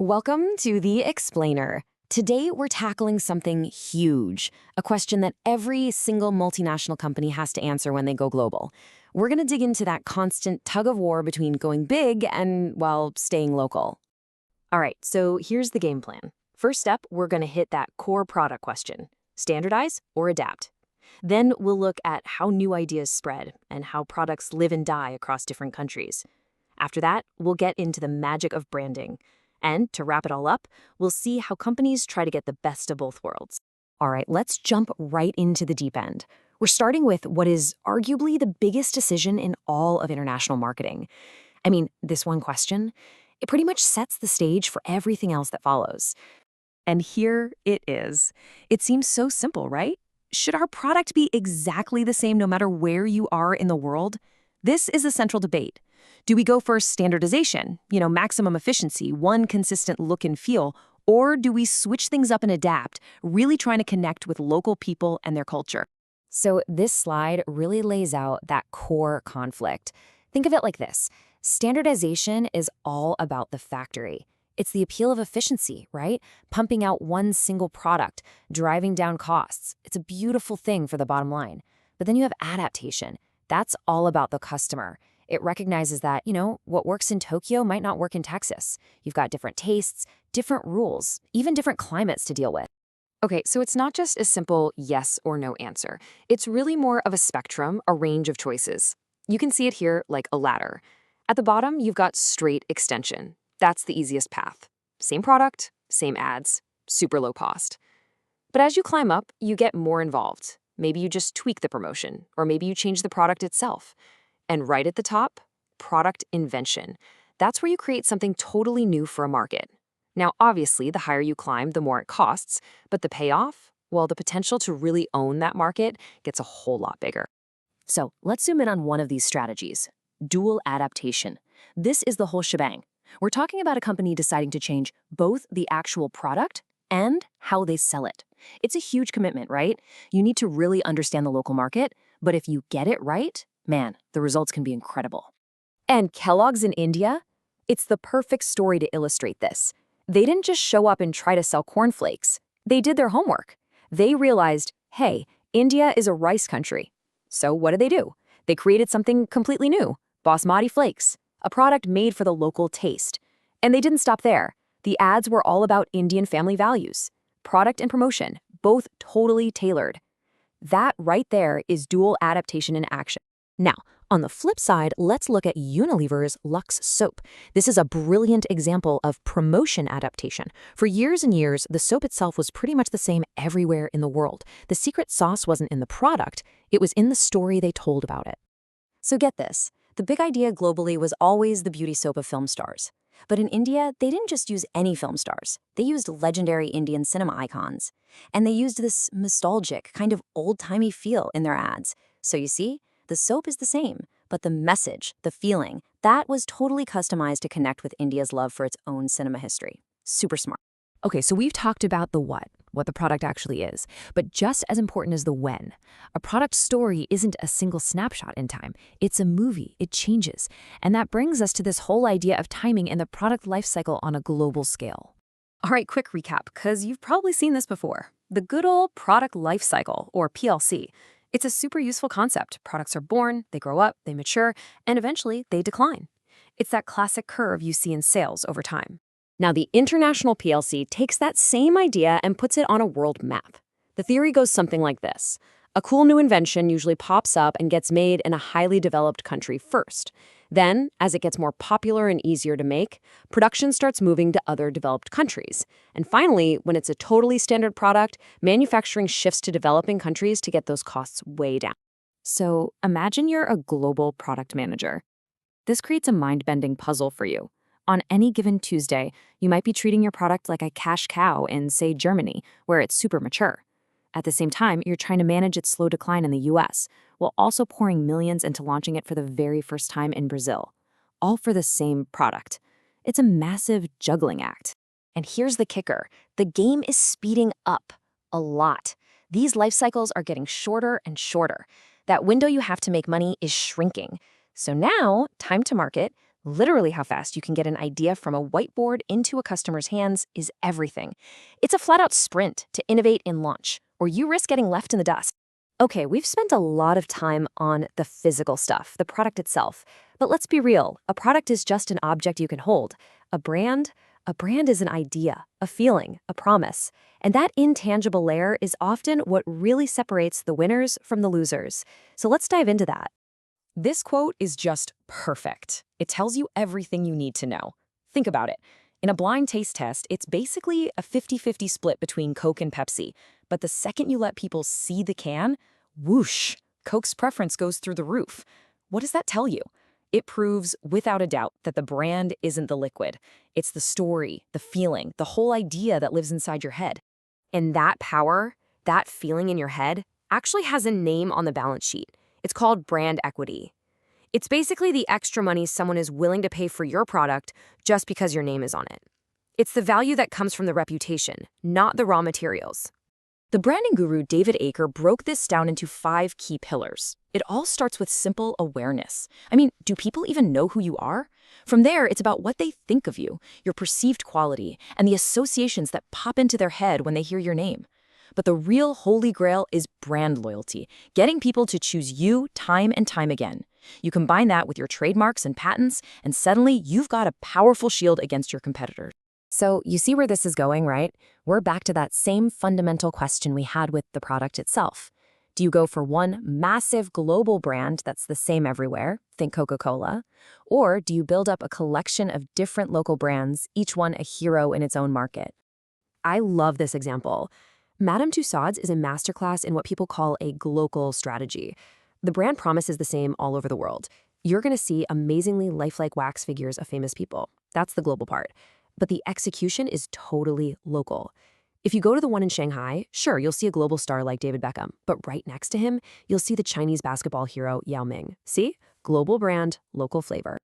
Welcome to The Explainer. Today, we're tackling something huge, a question that every single multinational company has to answer when they go global. We're going to dig into that constant tug of war between going big and, well, staying local. All right, so here's the game plan. First step, we're going to hit that core product question. Standardize or adapt. Then we'll look at how new ideas spread and how products live and die across different countries. After that, we'll get into the magic of branding. And to wrap it all up, we'll see how companies try to get the best of both worlds. All right, let's jump right into the deep end. We're starting with what is arguably the biggest decision in all of international marketing. I mean, this one question, it pretty much sets the stage for everything else that follows. And here it is. It seems so simple, right? Should our product be exactly the same no matter where you are in the world? This is the central debate. Do we go for standardization, maximum efficiency, one consistent look and feel, or do we switch things up and adapt, really trying to connect with local people and their culture? So this slide really lays out that core conflict. Think of it like this. Standardization is all about the factory. It's the appeal of efficiency, right? Pumping out one single product, driving down costs. It's a beautiful thing for the bottom line. But then you have adaptation. That's all about the customer. It recognizes that, what works in Tokyo might not work in Texas. You've got different tastes, different rules, even different climates to deal with. Okay, so it's not just a simple yes or no answer. It's really more of a spectrum, a range of choices. You can see it here like a ladder. At the bottom, you've got straight extension. That's the easiest path. Same product, same ads, super low cost. But as you climb up, you get more involved. Maybe you just tweak the promotion, or maybe you change the product itself. And right at the top, product invention. That's where you create something totally new for a market. Now, obviously, the higher you climb, the more it costs, but the payoff, well, the potential to really own that market gets a whole lot bigger. So let's zoom in on one of these strategies, dual adaptation. This is the whole shebang. We're talking about a company deciding to change both the actual product and how they sell it. It's a huge commitment, right? You need to really understand the local market, but if you get it right, man, the results can be incredible. And Kellogg's in India? It's the perfect story to illustrate this. They didn't just show up and try to sell cornflakes. They did their homework. They realized, hey, India is a rice country. So what do? They created something completely new, Basmati flakes, a product made for the local taste. And they didn't stop there. The ads were all about Indian family values. Product and promotion, both totally tailored. That right there is dual adaptation in action. Now, on the flip side, let's look at Unilever's Lux soap. This is a brilliant example of promotion adaptation. For years and years, the soap itself was pretty much the same everywhere in the world. The secret sauce wasn't in the product, it was in the story they told about it. So get this, the big idea globally was always the beauty soap of film stars. But in India, they didn't just use any film stars. They used legendary Indian cinema icons. And they used this nostalgic, kind of old-timey feel in their ads. So you see, the soap is the same, but the message, the feeling, that was totally customized to connect with India's love for its own cinema history. Super smart. Okay, so we've talked about the what the product actually is, but just as important as the when. A product story isn't a single snapshot in time. It's a movie. It changes. And that brings us to this whole idea of timing and the product lifecycle on a global scale. All right, quick recap, because you've probably seen this before. The good old product lifecycle, or PLC. It's a super useful concept. Products are born, they grow up, they mature, and eventually they decline. It's that classic curve you see in sales over time. Now, the International PLC takes that same idea and puts it on a world map. The theory goes something like this. A cool new invention usually pops up and gets made in a highly developed country first. Then, as it gets more popular and easier to make, production starts moving to other developed countries. And finally, when it's a totally standard product, manufacturing shifts to developing countries to get those costs way down. So imagine you're a global product manager. This creates a mind-bending puzzle for you. On any given Tuesday, you might be treating your product like a cash cow in, say, Germany, where it's super mature. At the same time, you're trying to manage its slow decline in the US, while also pouring millions into launching it for the very first time in Brazil, all for the same product. It's a massive juggling act. And here's the kicker. The game is speeding up a lot. These life cycles are getting shorter and shorter. That window you have to make money is shrinking. So now, time to market, Literally how fast you can get an idea from a whiteboard into a customer's hands is everything. It's a flat-out sprint to innovate and launch, or you risk getting left in the dust. Okay, we've spent a lot of time on the physical stuff, the product itself. But let's be real, a product is just an object you can hold. A brand? A brand is an idea, a feeling, a promise. And that intangible layer is often what really separates the winners from the losers. So let's dive into that. This quote is just perfect. It tells you everything you need to know. Think about it. In a blind taste test, it's basically a 50-50 split between Coke and Pepsi. But the second you let people see the can, whoosh, Coke's preference goes through the roof. What does that tell you? It proves, without a doubt, that the brand isn't the liquid. It's the story, the feeling, the whole idea that lives inside your head. And that power, that feeling in your head, actually has a name on the balance sheet. It's called brand equity. It's basically the extra money someone is willing to pay for your product just because your name is on it. It's the value that comes from the reputation, not the raw materials. The branding guru David Aker broke this down into 5 key pillars. It all starts with simple awareness. I mean, do people even know who you are? From there, it's about what they think of you, your perceived quality, and the associations that pop into their head when they hear your name. But the real holy grail is brand loyalty, getting people to choose you time and time again. You combine that with your trademarks and patents, and suddenly you've got a powerful shield against your competitors. So you see where this is going, right? We're back to that same fundamental question we had with the product itself. Do you go for one massive global brand that's the same everywhere, think Coca-Cola? Or do you build up a collection of different local brands, each one a hero in its own market? I love this example. Madame Tussauds is a masterclass in what people call a glocal strategy. The brand promise is the same all over the world. You're going to see amazingly lifelike wax figures of famous people. That's the global part. But the execution is totally local. If you go to the one in Shanghai, sure, you'll see a global star like David Beckham, but right next to him, you'll see the Chinese basketball hero Yao Ming. See? Global brand, local flavor.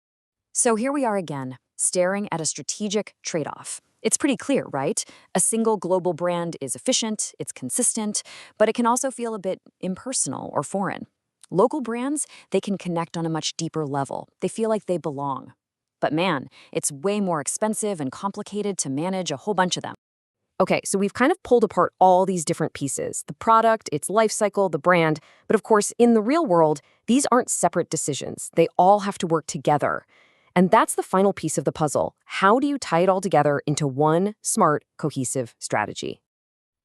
So here we are again, staring at a strategic trade-off. It's pretty clear, right? A single global brand is efficient, it's consistent, but it can also feel a bit impersonal or foreign. Local brands, they can connect on a much deeper level. They feel like they belong. But man, it's way more expensive and complicated to manage a whole bunch of them. Okay, so we've kind of pulled apart all these different pieces, the product, its life cycle, the brand. But of course, in the real world, these aren't separate decisions. They all have to work together. And that's the final piece of the puzzle. How do you tie it all together into one smart, cohesive strategy?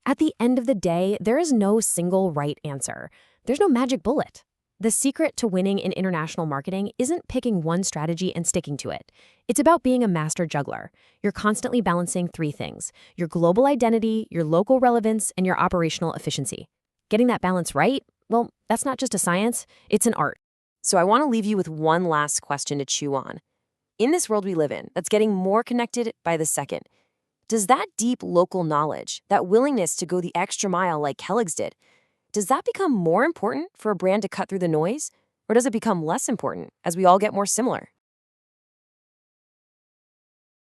At the end of the day, there is no single right answer. There's no magic bullet. The secret to winning in international marketing isn't picking one strategy and sticking to it. It's about being a master juggler. You're constantly balancing 3 things: your global identity, your local relevance, and your operational efficiency. Getting that balance right, well, that's not just a science, it's an art. So I want to leave you with one last question to chew on. In this world we live in, that's getting more connected by the second, does that deep local knowledge, that willingness to go the extra mile like Kellogg's did, does that become more important for a brand to cut through the noise? Or does it become less important as we all get more similar?